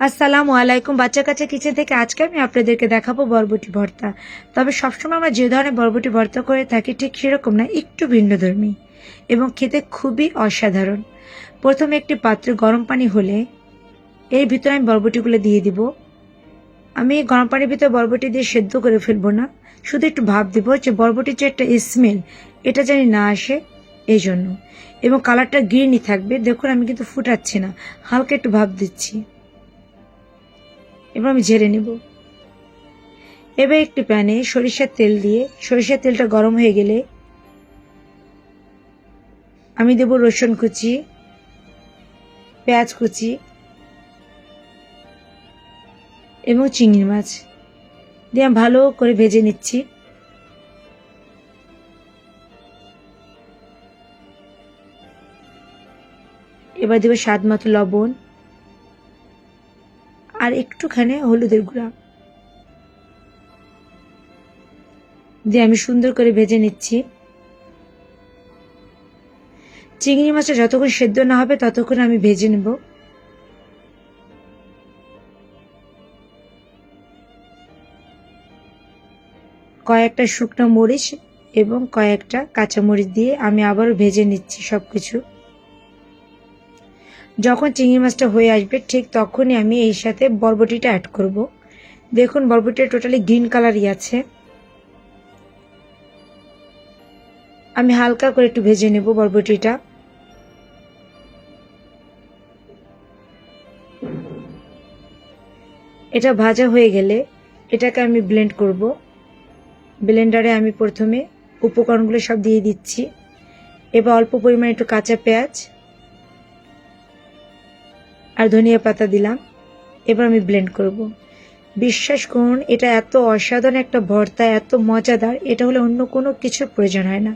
আসসালামু আলাইকুম। বাচ্চা কাচ্চা কিচেন থেকে আজকে আমি আপনাদেরকে দেখাবো বরবটি ভর্তা। তবে সবসময় আমরা যে ধরনের বরবটি ভর্তা করে থাকি ঠিক সেরকম না, একটু ভিন্নধর্মী এবং খেতে খুবই অসাধারণ। প্রথমে একটি পাত্রে গরম পানি হলে এর ভিতরে আমি বরবটিগুলো দিয়ে দিব। আমি গরম পানির ভিতরে বরবটি দিয়ে সেদ্ধ করে ফেলবো না, শুধু একটু ভাপ দিব যে বরবটির যে একটা স্মেল এটা জানি না আসে এই জন্য। এবং কালারটা গ্রিনই থাকবে। দেখুন আমি কিন্তু ফুটাচ্ছি না, হালকা একটু ভাপ দিচ্ছি। এবার আমি ঝেড়ে নেব। এবার একটি প্যানে সরিষার তেল দিয়ে সরিষার তেলটা গরম হয়ে গেলে আমি দেব রসুন কুচি, পেঁয়াজ কুচি এবং চিংড়ি মাছ দিয়ে আমি ভালো করে ভেজে নিচ্ছি। এবার দেব স্বাদ মতো লবণ আর একটুখানি হলুদের গুঁড়া দিয়ে আমি সুন্দর করে ভেজে নিচ্ছি। চিংড়ি মাছটা যতক্ষণ সেদ্ধ না হবে ততক্ষণ আমি ভেজে নেব। কয়েকটা শুকনো মরিচ এবং কয়েকটা কাঁচা মরিচ দিয়ে আমি আবারও ভেজে নিচ্ছি সবকিছু। যখন চিংড়ি মাছটা হয়ে আসবে ঠিক তখনই আমি এই সাথে বরবটিটা অ্যাড করব। দেখুন বরবটিটা টোটালি গ্রিন কালারই আছে। আমি হালকা করে একটু ভেজে নেব বরবটিটা। এটা ভাজা হয়ে গেলে এটাকে আমি ব্লেন্ড করব। ব্লেন্ডারে আমি প্রথমে উপকরণগুলো সব দিয়ে দিচ্ছি। এবার অল্প পরিমাণে একটু কাঁচা পেঁয়াজ আর ধনিয়া পাতা দিলাম। এবার আমি ব্লেন্ড করব। বিশ্বাস করুন এটা এত অসাধারণ একটা ভর্তা, এত মজাদার, এটা হলে অন্য কোনো কিছুর প্রয়োজন হয় না।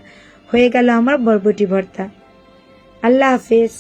হয়ে গেল আমার বরবটি ভর্তা। আল্লাহ হাফেজ।